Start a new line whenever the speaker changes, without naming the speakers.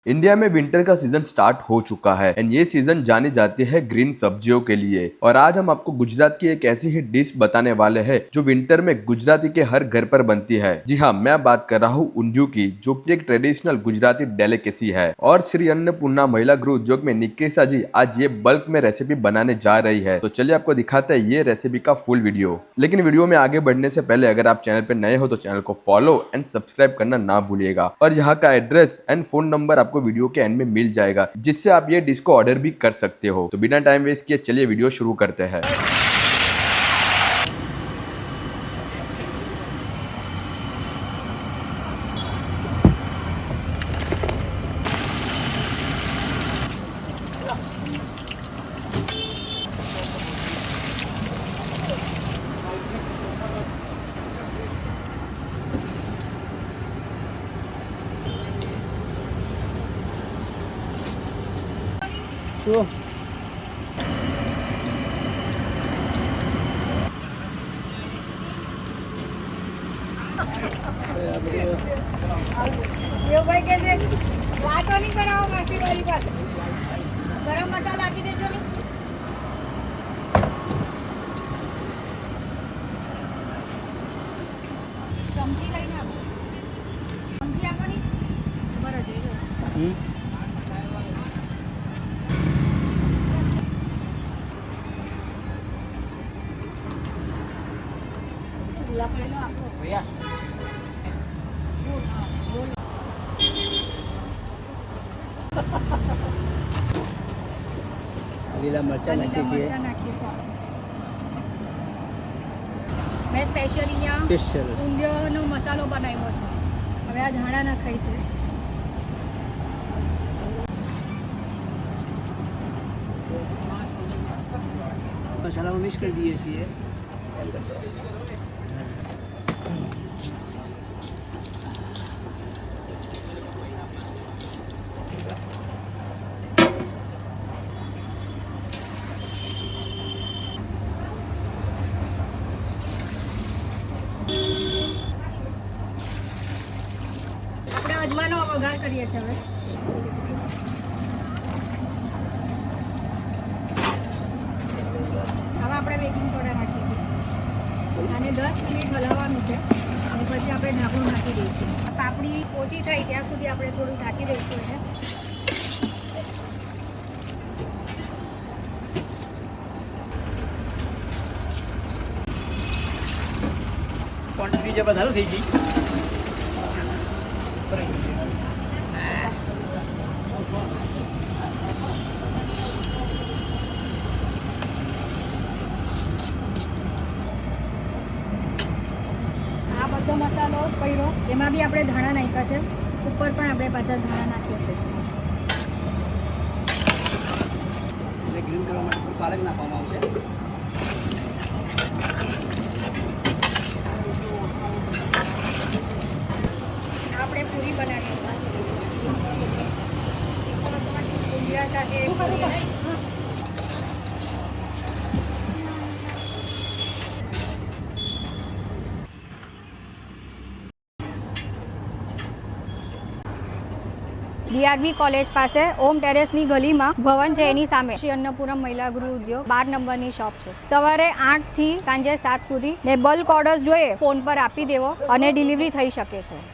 India में winter का season start हो चुका है एंड ये सीजन जानी जाती है ग्रीन सब्जियों के लिए। और आज हम आपको गुजरात की एक ऐसी ही डिश बताने वाले हैं जो विंटर में गुजराती के हर घर पर बनती है। जी हाँ, मैं बात कर रहा हूँ उंधियू की, जो कि एक ट्रेडिशनल गुजराती डेलिकेसी है। और श्री अन्नपूर्णा महिला गृह उद्योग में निकिसा जी आज ये बल्क में रेसिपी बनाने जा रही है। तो चलिए आपको दिखाते हैं ये रेसिपी का फुल वीडियो। लेकिन वीडियो में आगे बढ़ने से पहले अगर आप चैनल पर नए हो तो चैनल को फॉलो एंड सब्सक्राइब करना ना भूलिएगा। और यहाँ का एड्रेस एंड फोन नंबर आपको वीडियो के एंड में मिल जाएगा, जिससे आप ये डिश को ऑर्डर भी कर सकते हो। तो बिना टाइम वेस्ट किए चलिए वीडियो शुरू करते हैं।
શું
ભાઈ કે છે વાતો નહીં કરાવો માસી મારી પાસે ગરમ મસાલા આપી દેજો ને ચમચી લઈને આપો ચમચી આપો ને બરાબર જોઈ લો ગુલાબ પડેલો આપો ભૈયા
લીલા મરચાં નાખીએ છીએ
મેં સ્પેશિયલ અહીંયા
સ્પેશિયલ
ઊંધિયાનો મસાલો બનાવ્યો છે। હવે આ ધાણા નખાય છે।
મસાલામાં મિક્સ કરી દઈએ છીએ।
આપણે અજમાનો વઘાર કરીએ છીએ। હવે આપણે બેકિંગ સોડા નાખીશું અને 10 મિનિટ હલાવવાનું છે અને પછી આપણે ઢાંકણું નાખી દઈશું। પાપડી પોચી થાય ત્યાં સુધી આપણે થોડું ઢાંકી દઈશું એને।
ક્વોન્ટિટી જે વધારે થઈ ગઈ
આ બધો મસાલો પડ્યો એમાં બી આપણે ધાણા નાખ્યા છે, ઉપર પણ આપણે પાછા ધાણા નાખીએ છીએ।
એટલે ગ્રીન કરવા માટે પાલક નાખવામાં આવશે।
આપણે પૂરી બનાવીશું ઊંધિયા સાથે પૂરી। ડીઆરબી કોલેજ પાસે ઓમ ટેરેસની ગલીમાં ભવન છે, એની સામે શ્રી અન્નપૂર્ણા મહિલા ગૃહ ઉદ્યોગ 12 નંબરની શોપ છે। સવારે 8 થી સાંજે 7 સુધી ને બલ્ક ઓર્ડર્સ જોઈએ ફોન પર આપી દેવો અને ડિલિવરી થઈ શકે છે।